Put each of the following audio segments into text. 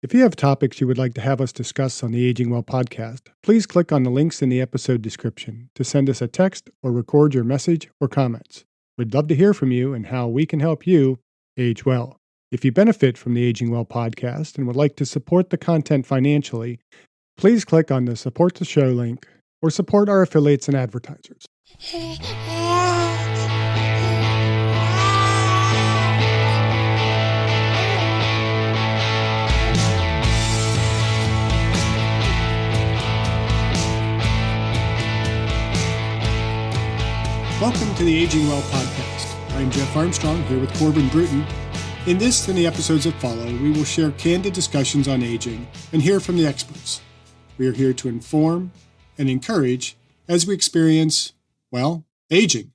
If you have topics you would like to have us discuss on the Aging Well podcast, please click on the links in the episode description to send us a text or record your message or comments. We'd love to hear from you and how we can help you age well. If you benefit from the Aging Well podcast and would like to support the content financially, please click on the Support the Show link or support our affiliates and advertisers. Welcome to the Aging Well podcast. I'm Jeff Armstrong here with Corbin Bruton. In this and the episodes that follow, we will share candid discussions on aging and hear from the experts. We are here to inform and encourage as we experience, aging.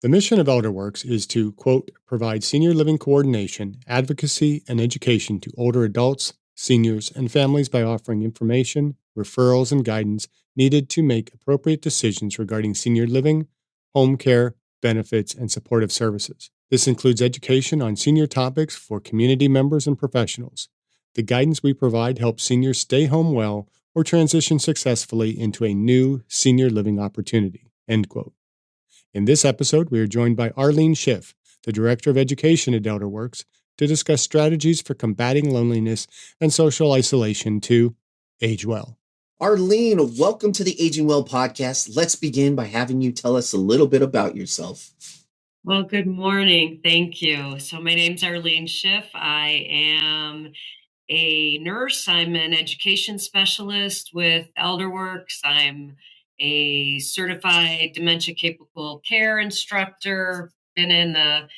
The mission of Elderwerks is to, quote, provide senior living coordination, advocacy, and education to older adults, seniors, and families by offering information, referrals, and guidance needed to make appropriate decisions regarding senior living, home care, benefits, and supportive services. This includes education on senior topics for community members and professionals. The guidance we provide helps seniors stay home well or transition successfully into a new senior living opportunity, end quote. In this episode, we are joined by Arlene Schiff, the Director of Education at Elderwerks, to discuss strategies for combating loneliness and social isolation to age well. Arlene, welcome to the Aging Well podcast. Let's begin by having you tell us a little bit about yourself. Well, good morning. Thank you. So my name's Arlene Schiff. I am a nurse. I'm an education specialist with Elderwerks. I'm a certified dementia-capable care instructor. Been in the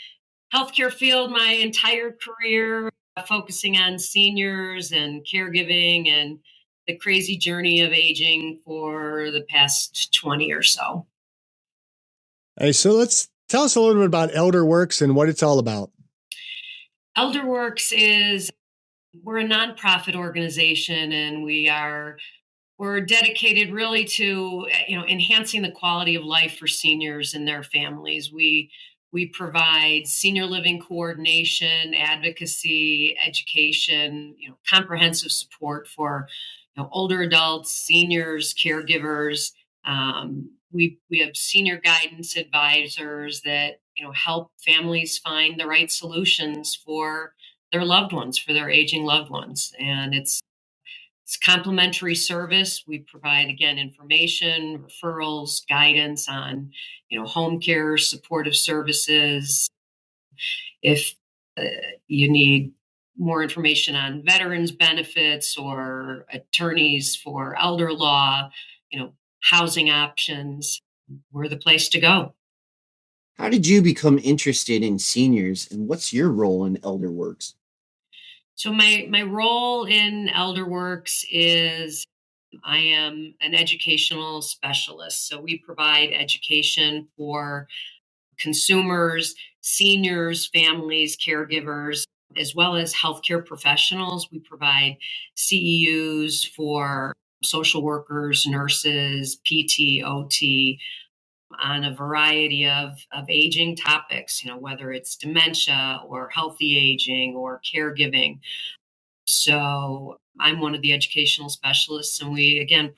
healthcare field my entire career, focusing on seniors and caregiving and the crazy journey of aging for the past 20 or so. Hey, so let's tell us a little bit about Elderwerks and what it's all about. Elderwerks we're a nonprofit organization, and we're dedicated really to enhancing the quality of life for seniors and their families. We provide senior living coordination, advocacy, education, comprehensive support for older adults, seniors, caregivers. We have senior guidance advisors that help families find the right solutions for their loved ones, for their aging loved ones, and it's complimentary service. We provide, again, information, referrals, guidance on home care, supportive services. If you need more information on veterans benefits or attorneys for elder law, housing options, we're the place to go. How did you become interested in seniors, and what's your role in Elderwerks? So my role in Elderwerks is I am an educational specialist. So we provide education for consumers, seniors, families, caregivers, as well as healthcare professionals. We provide CEUs for social workers, nurses, PT, OT, on a variety of aging topics, whether it's dementia or healthy aging or caregiving. So I'm one of the educational specialists, and we, again,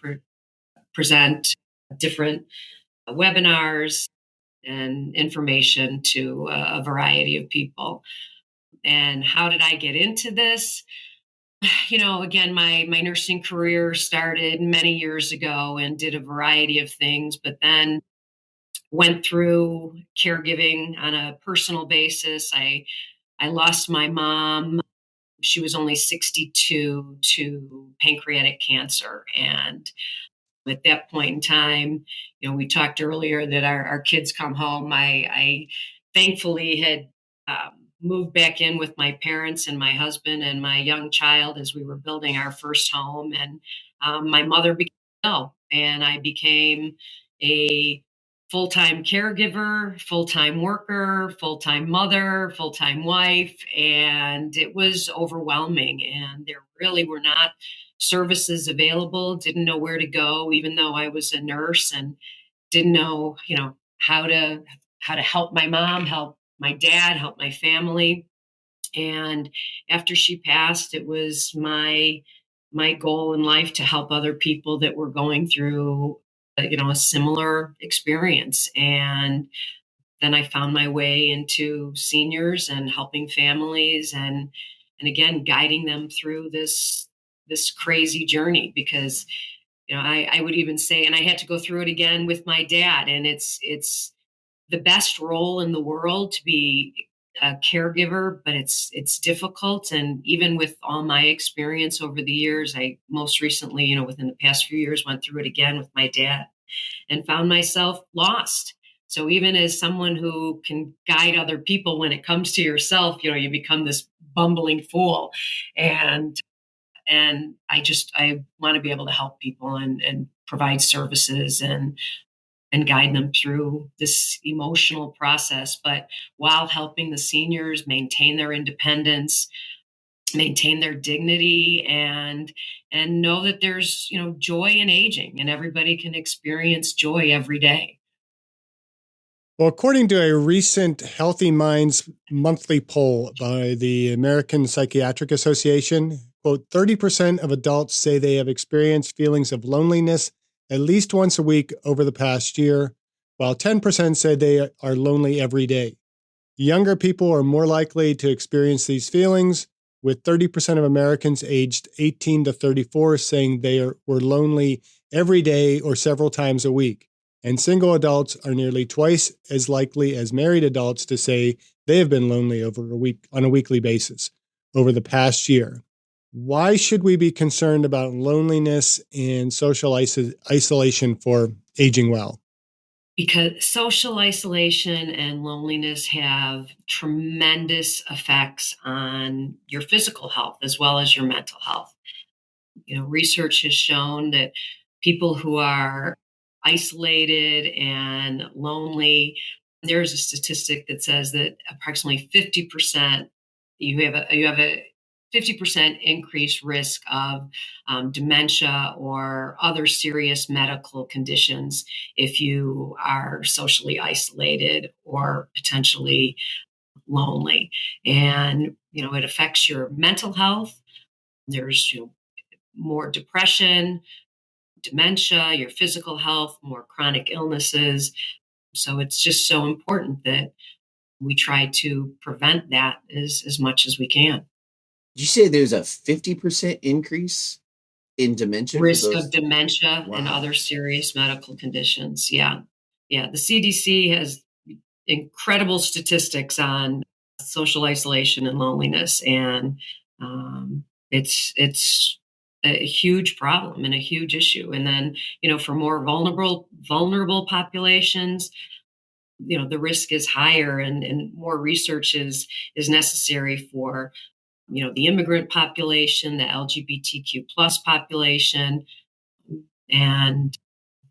present different webinars and information to a variety of people. And how did I get into this? Again, my nursing career started many years ago and did a variety of things, but then went through caregiving on a personal basis. I lost my mom. She was only 62 to pancreatic cancer. And at that point in time, we talked earlier that our kids come home. I thankfully had moved back in with my parents and my husband and my young child as we were building our first home. And my mother became ill, and I became a full-time caregiver, full-time worker, full-time mother, full-time wife, and it was overwhelming. And there really were not services available, didn't know where to go, even though I was a nurse, and didn't know, how to help my mom, help my dad, help my family. And after she passed, it was my goal in life to help other people that were going through a similar experience. And then I found my way into seniors and helping families, and again guiding them through this crazy journey. Because I would even say, and I had to go through it again with my dad, and it's the best role in the world to be a caregiver, but it's difficult. And even with all my experience over the years, I most recently, within the past few years, went through it again with my dad and found myself lost. So even as someone who can guide other people, when it comes to yourself, you become this bumbling fool. And I want to be able to help people and provide services and guide them through this emotional process, but while helping the seniors maintain their independence, maintain their dignity, and know that there's joy in aging, and everybody can experience joy every day. Well, according to a recent Healthy Minds monthly poll by the American Psychiatric Association, quote, 30% of adults say they have experienced feelings of loneliness at least once a week over the past year, while 10% say they are lonely every day. Younger people are more likely to experience these feelings, with 30% of Americans aged 18 to 34 saying were lonely every day or several times a week. And single adults are nearly twice as likely as married adults to say they have been lonely on a weekly basis over the past year. Why should we be concerned about loneliness and social isolation for aging well? Because social isolation and loneliness have tremendous effects on your physical health as well as your mental health. Research has shown that people who are isolated and lonely, there's a statistic that says that approximately 50% you have a 50% increased risk of dementia or other serious medical conditions if you are socially isolated or potentially lonely. And it affects your mental health. There's more depression, dementia, your physical health, more chronic illnesses. So it's just so important that we try to prevent that as much as we can. Did you say there's a 50% increase in dementia for Risk of those? dementia and Wow. other serious medical conditions. Yeah. Yeah. The CDC has incredible statistics on social isolation and loneliness. And it's a huge problem and a huge issue. And then, for more vulnerable populations, the risk is higher, and more research is necessary for the immigrant population, the LGBTQ plus population. And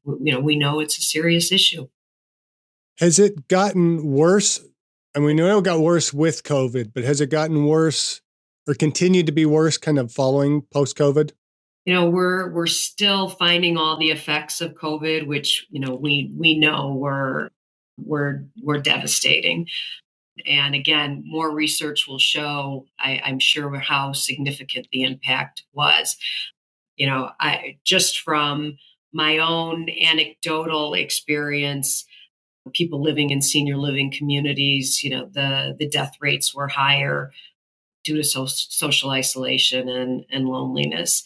we know it's a serious issue. Has it gotten worse? I mean, we know it got worse with COVID, but has it gotten worse or continued to be worse kind of following post-COVID? We're still finding all the effects of COVID, which we know were devastating. And again, more research will show, I'm sure, how significant the impact was. I just from my own anecdotal experience, people living in senior living communities, the death rates were higher due to social isolation and loneliness.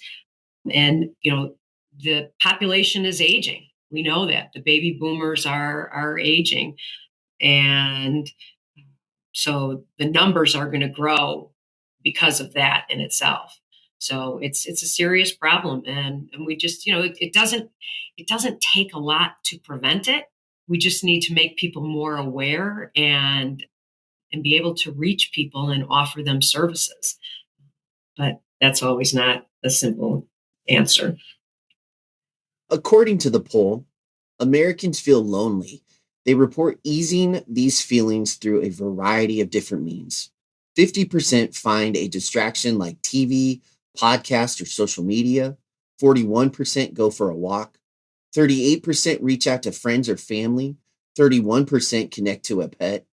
And the population is aging. We know that the baby boomers are aging, and so the numbers are going to grow because of that in itself. So it's a serious problem, and we just it doesn't take a lot to prevent it. We just need to make people more aware and be able to reach people and offer them services. But that's always not a simple answer. According to the poll, Americans feel lonely. They report easing these feelings through a variety of different means. 50% find a distraction like TV, podcast, or social media. 41% go for a walk. 38% reach out to friends or family. 31% connect to a pet.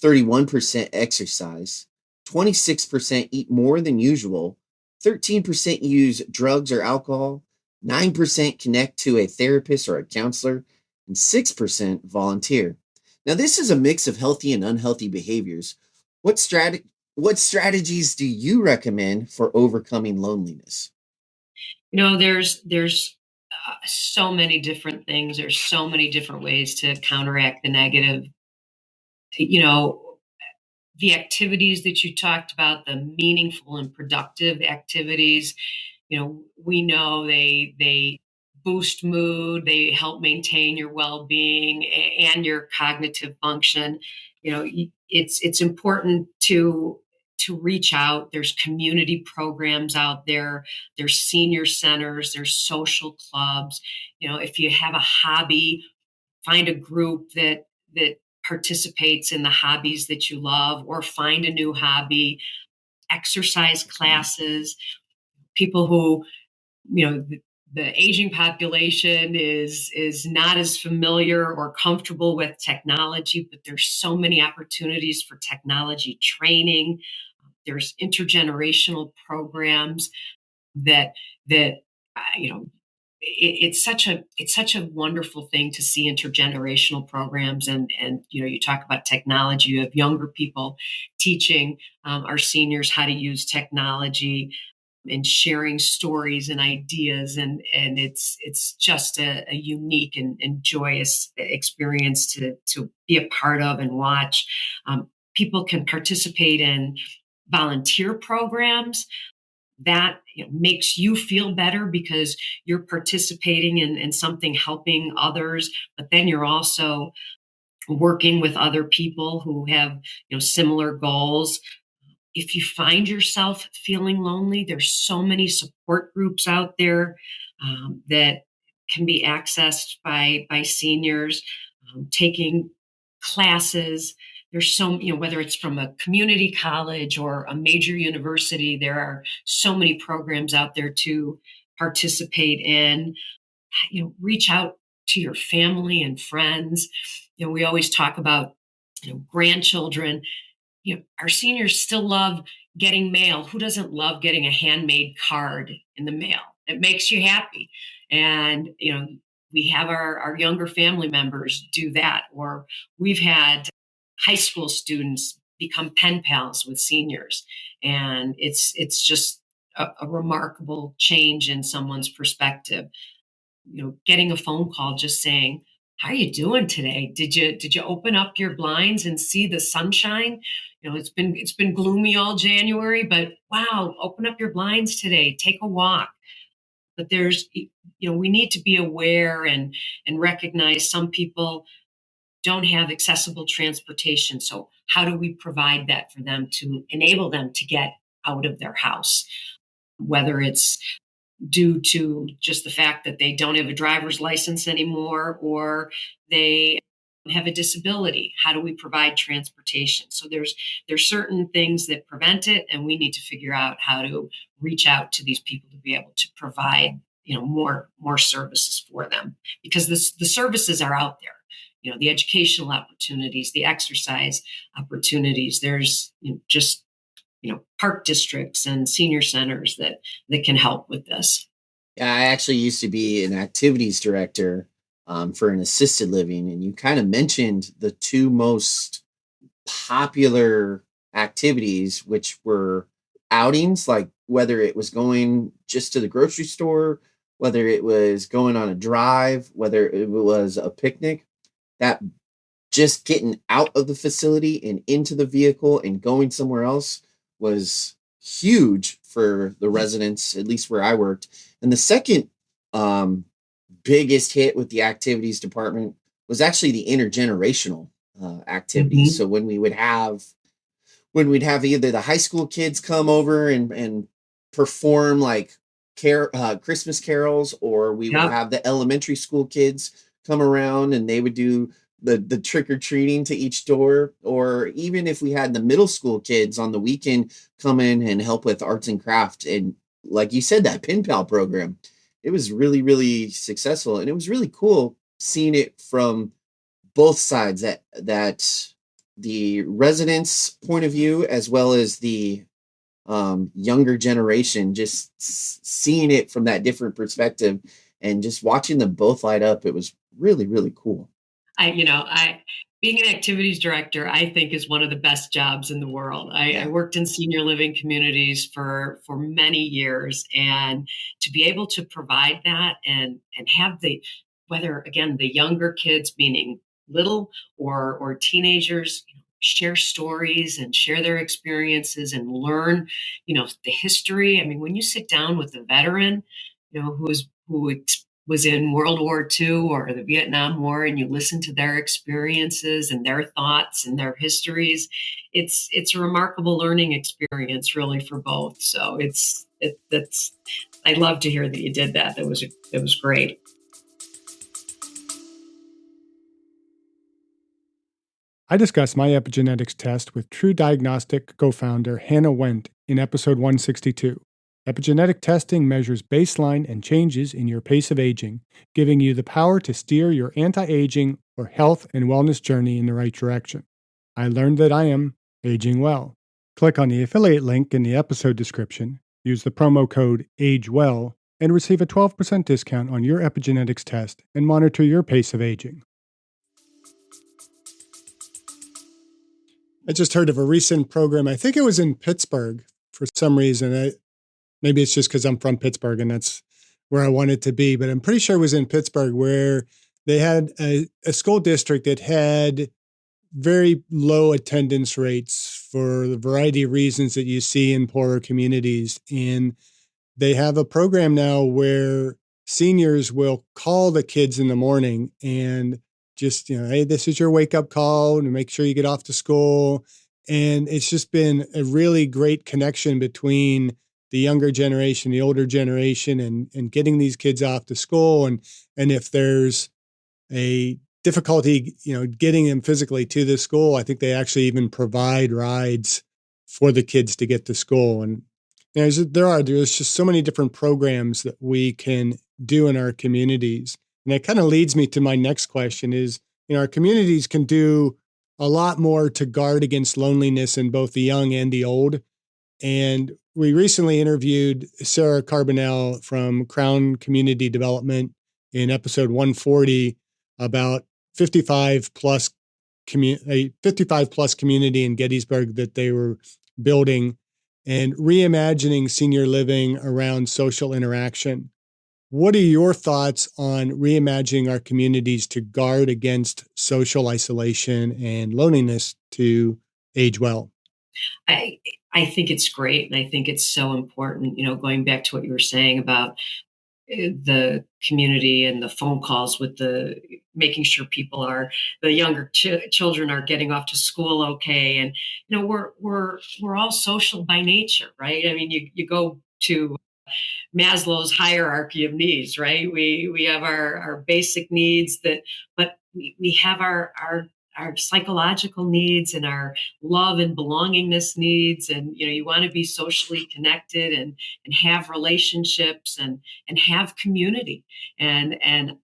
31% exercise. 26% eat more than usual, 13% use drugs or alcohol, 9% connect to a therapist or a counselor, and 6% volunteer. Now, this is a mix of healthy and unhealthy behaviors. What strategies do you recommend for overcoming loneliness? There's so many different things. There's so many different ways to counteract the negative. You know, the activities that you talked about, the meaningful and productive activities, we know they boost mood, they help maintain your well-being and your cognitive function. It's important to reach out. There's community programs out there, there's senior centers, there's social clubs. If you have a hobby, find a group that participates in the hobbies that you love, or find a new hobby. Exercise classes. People who, the aging population is not as familiar or comfortable with technology, but there's so many opportunities for technology training. There's intergenerational programs that it's such a wonderful thing to see intergenerational programs. And you talk about technology. You have younger people teaching our seniors how to use technology and sharing stories and ideas, and it's just a unique and joyous experience to be a part of and watch. People can participate in volunteer programs that makes you feel better because you're participating in something helping others, but then you're also working with other people who have similar goals. If you find yourself feeling lonely, there's so many support groups out there that can be accessed by seniors, taking classes. There's whether it's from a community college or a major university, there are so many programs out there to participate in. Reach out to your family and friends. We always talk about grandchildren. Our seniors still love getting mail. Who doesn't love getting a handmade card in the mail? It makes you happy. And, we have our younger family members do that, or we've had high school students become pen pals with seniors. And it's just a remarkable change in someone's perspective. Getting a phone call just saying, "How are you doing today? Did you open up your blinds and see the sunshine? It's been gloomy all January, but wow, open up your blinds today. Take a walk." But we need to be aware and recognize some people don't have accessible transportation. So how do we provide that for them to enable them to get out of their house? Whether it's due to just the fact that they don't have a driver's license anymore, or they have a disability. How do we provide transportation? So there's certain things that prevent it, and we need to figure out how to reach out to these people to be able to provide more services for them, because the services are out there. The educational opportunities, the exercise opportunities. There's just park districts and senior centers that can help with this. Yeah, I actually used to be an activities director for an assisted living, and you kind of mentioned the two most popular activities, which were outings, like whether it was going just to the grocery store, whether it was going on a drive, whether it was a picnic. That just getting out of the facility and into the vehicle and going somewhere else was huge for the residents, at least where I worked. And the second biggest hit with the activities department was actually the intergenerational activities. Mhm. So when we'd have either the high school kids come over and perform like Christmas carols, or we would Yep. have the elementary school kids come around and they would do the trick-or-treating to each door, or even if we had the middle school kids on the weekend come in and help with arts and craft. And like you said, that pen pal program, it was really, really successful, and it was really cool seeing it from both sides, that the residents' point of view as well as the younger generation, just seeing it from that different perspective and just watching them both light up. It was really, really cool. I being an activities director, I think is one of the best jobs in the world. I Yeah. worked in senior living communities for many years, and to be able to provide that and have whether again the younger kids, meaning little or teenagers, share stories and share their experiences and learn, the history. I mean, when you sit down with a veteran, who was in World War II or the Vietnam War, and you listen to their experiences and their thoughts and their histories, it's a remarkable learning experience, really, for both. So that's I love to hear that you did that. That was great. I discussed my epigenetics test with True Diagnostic co-founder Hannah Wendt in episode 162. Epigenetic testing measures baseline and changes in your pace of aging, giving you the power to steer your anti-aging or health and wellness journey in the right direction. I learned that I am aging well. Click on the affiliate link in the episode description, use the promo code AGEWELL, and receive a 12% discount on your epigenetics test and monitor your pace of aging. I just heard of a recent program. I think it was in Pittsburgh for some reason. Maybe it's just because I'm from Pittsburgh and that's where I wanted to be, but I'm pretty sure it was in Pittsburgh where they had a school district that had very low attendance rates for the variety of reasons that you see in poorer communities. And they have a program now where seniors will call the kids in the morning and just, hey, this is your wake up call and make sure you get off to school. And it's just been a really great connection between the younger generation, the older generation, and getting these kids off to school. And if there's a difficulty, getting them physically to the school, I think they actually even provide rides for the kids to get to school. And there's just so many different programs that we can do in our communities. And that kind of leads me to my next question is, our communities can do a lot more to guard against loneliness in both the young and the old. And we recently interviewed Sarah Carbonell from Crown Community Development in episode 140 about 55 plus community in Gettysburg that they were building and reimagining senior living around social interaction. What are your thoughts on reimagining our communities to guard against social isolation and loneliness to age well? I think it's great, and I think it's so important. Going back to what you were saying about the community and the phone calls with the making sure the younger children are getting off to school okay, and we're all social by nature, right? I mean, you go to Maslow's hierarchy of needs, right? We have our basic needs but we have our psychological needs and our love and belongingness needs, and you want to be socially connected and have relationships and have community, and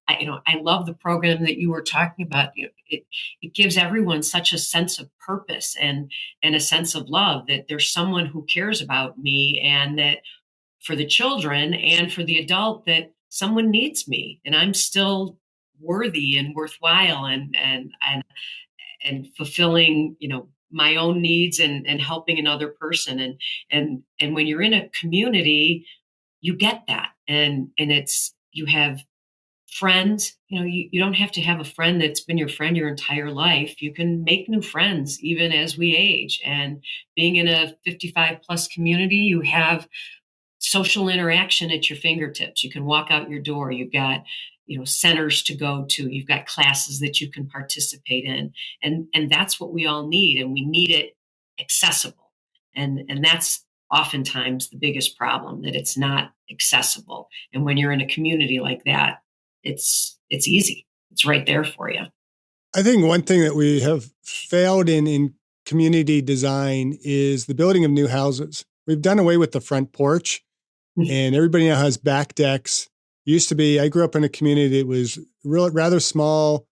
I love the program that you were talking about. It gives everyone such a sense of purpose and a sense of love, that there's someone who cares about me, and that for the children and for the adult, that someone needs me and I'm still worthy and worthwhile and fulfilling, my own needs and helping another person. And when you're in a community, you get that. And you have friends. You don't have to have a friend that's been your friend your entire life. You can make new friends even as we age. And being in a 55 plus community, you have social interaction at your fingertips. You can walk out your door. You've got, centers to go to. You've got classes that you can participate in. And that's what we all need. And we need it accessible. And that's oftentimes the biggest problem, that it's not accessible. And when you're in a community like that, it's easy. It's right there for you. I think one thing that we have failed in community design is the building of new houses. We've done away with the front porch, and everybody now has back decks. I grew up in a community that was rather small,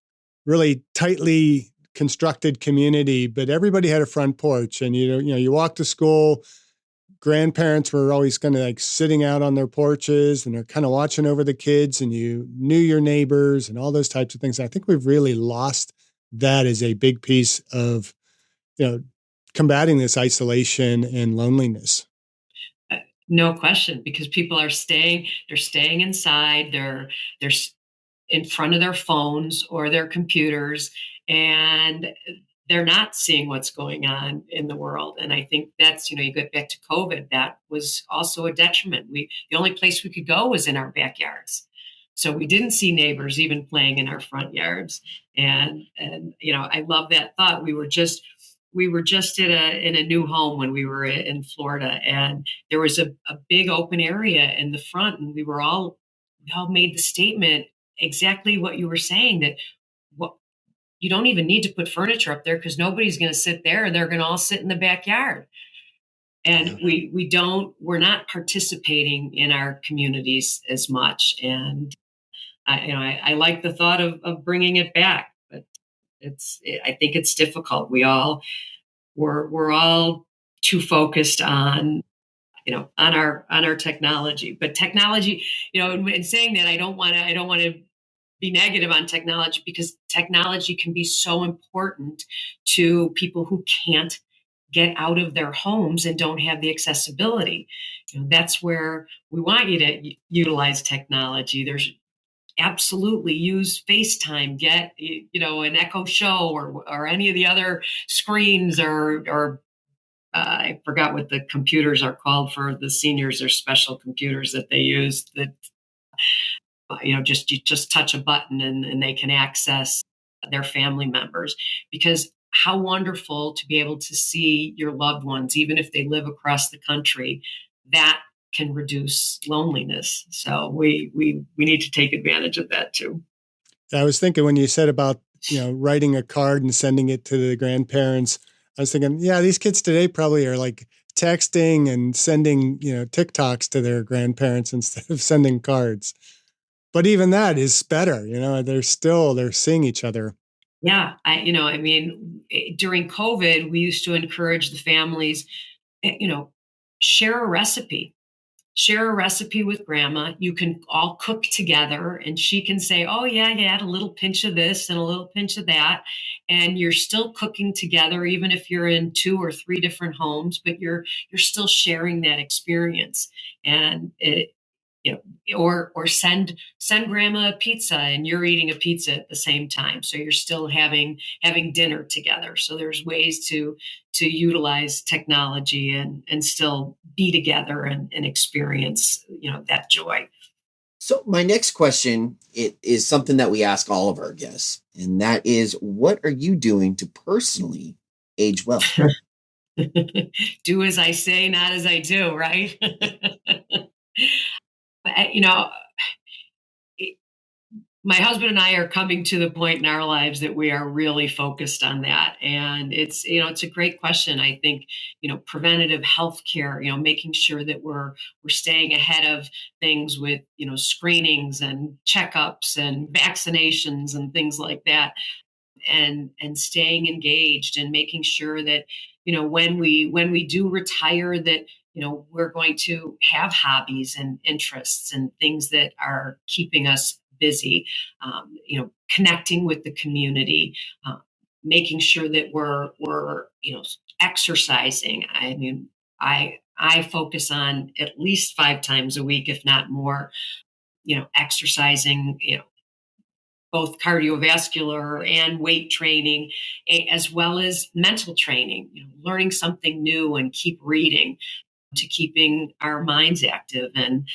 really tightly constructed community, but everybody had a front porch, and you walk to school. Grandparents were always kind of like sitting out on their porches, and they're kind of watching over the kids, and you knew your neighbors and all those types of things. I think we've really lost that as a big piece of, combating this isolation and loneliness. No question, because people are they're staying inside, they're in front of their phones or their computers, and they're not seeing what's going on in the world. And I think that's, you get back to COVID, that was also a detriment. The only place we could go was in our backyards. So we didn't see neighbors even playing in our front yards. And I love that thought. We were just in a new home when we were in Florida, and there was a big open area in the front, and we all made the statement exactly what you were saying, that you don't even need to put furniture up there because nobody's going to sit there. They're going to all sit in the backyard. And we're not participating in our communities as much. And I like the thought of bringing it back, but I think it's difficult. We're all too focused on our technology. But technology, in saying that, I don't want to be negative on technology, because technology can be so important to people who can't get out of their homes and don't have the accessibility. That's where we want you to utilize technology. There's absolutely use FaceTime, get an Echo Show or any of the other screens, or I forgot what the computers are called for the seniors. There's special computers that they use that you just touch a button and they can access their family members. Because how wonderful to be able to see your loved ones, even if they live across the country. That can reduce loneliness. So we need to take advantage of that too. I was thinking when you said about, writing a card and sending it to the grandparents, I was thinking, yeah, these kids today probably are like texting and sending, TikToks to their grandparents instead of sending cards. But even that is better. They're seeing each other. Yeah. During COVID, we used to encourage the families, share a recipe. Share a recipe with grandma. You can all cook together, and she can say, oh yeah, you add a little pinch of this and a little pinch of that. And you're still cooking together, even if you're in 2 or 3 different homes, but you're still sharing that experience. And or send grandma a pizza, and you're eating a pizza at the same time, so you're still having dinner together. So there's ways to utilize technology and still be together and experience that joy. So my next question, it is something that we ask all of our guests, and that is, what are you doing to personally age well? Do as I say, not as I do, right? you know, my husband and I are coming to the point in our lives that we are really focused on that. And it's a great question. I think, preventative health care, making sure that we're staying ahead of things with, screenings and checkups and vaccinations and things like that. And staying engaged and making sure that, when we do retire, that, we're going to have hobbies and interests and things that are keeping us busy, connecting with the community, making sure that we're exercising. I focus on at least 5 times a week, if not more, exercising, both cardiovascular and weight training, as well as mental training, learning something new and keep reading, to keeping our minds active. And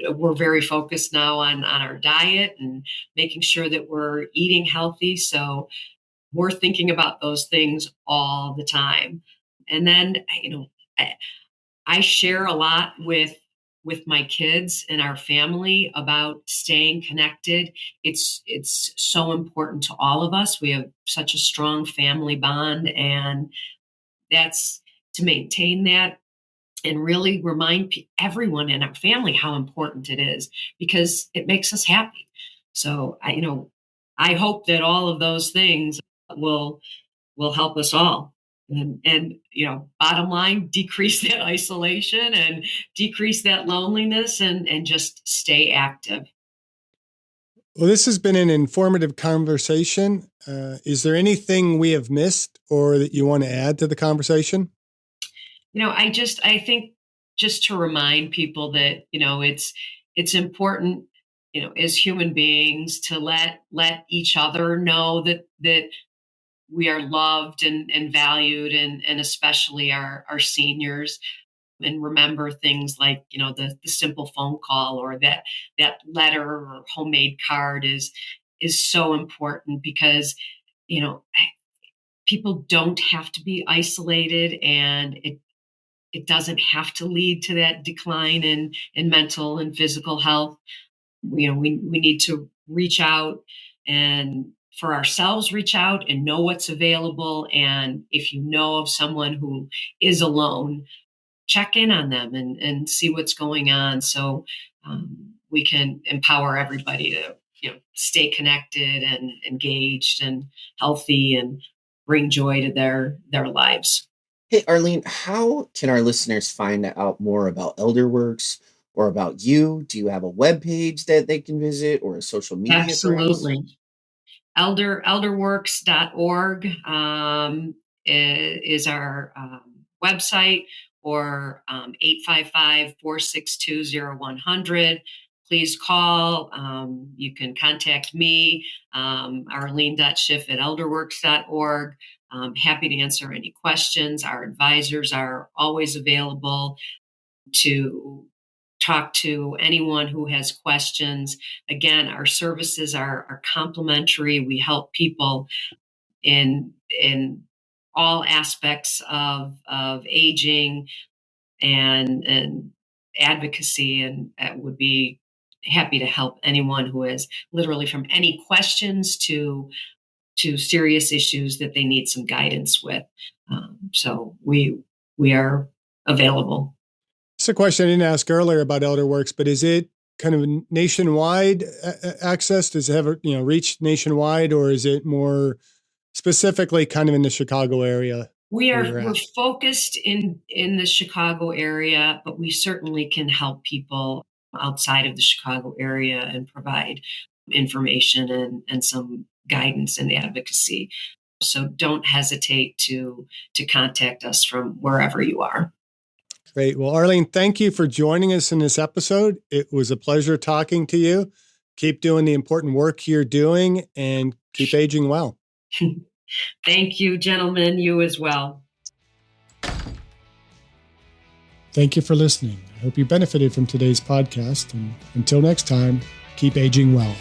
we're very focused now on our diet and making sure that we're eating healthy. So we're thinking about those things all the time. And then, I share a lot with my kids and our family about staying connected. It's so important to all of us. We have such a strong family bond, and that's to maintain that and really remind everyone in our family how important it is, because it makes us happy. So I hope that all of those things will help us all. And bottom line, decrease that isolation and decrease that loneliness and just stay active. Well, this has been an informative conversation. Is there anything we have missed or that you want to add to the conversation? I think just to remind people that, it's important, as human beings to let each other know that we are loved and valued, and especially our seniors, and remember things like, the simple phone call or that letter or homemade card is so important, because, you know, people don't have to be isolated, and it doesn't have to lead to that decline in mental and physical health. We need to reach out, and for ourselves, reach out and know what's available. And if you know of someone who is alone, check in on them and see what's going on, so we can empower everybody to stay connected and engaged and healthy and bring joy to their lives. Hey, Arlene, how can our listeners find out more about Elderworks or about you? Do you have a web page that they can visit or a social media, perhaps? Absolutely. Elderworks.org is our website, or 855-462-0100. Please call. You can contact me, Arlene.Schiff at elderworks.org. Happy to answer any questions. Our advisors are always available to talk to anyone who has questions. Again, our services are complimentary. We help people in all aspects of aging and advocacy, and would be happy to help anyone who has literally from any questions to serious issues that they need some guidance with. So we are available. It's a question I didn't ask earlier about Elderworks, but is it kind of nationwide access? Does it have reach nationwide, or is it more specifically kind of in the Chicago area? We're focused in the Chicago area, but we certainly can help people outside of the Chicago area and provide information and some guidance and advocacy. So don't hesitate to contact us from wherever you are. Great. Well, Arlene, thank you for joining us in this episode. It was a pleasure talking to you. Keep doing the important work you're doing and keep aging well. Thank you, gentlemen. You as well. Thank you for listening. I hope you benefited from today's podcast. And until next time, keep aging well.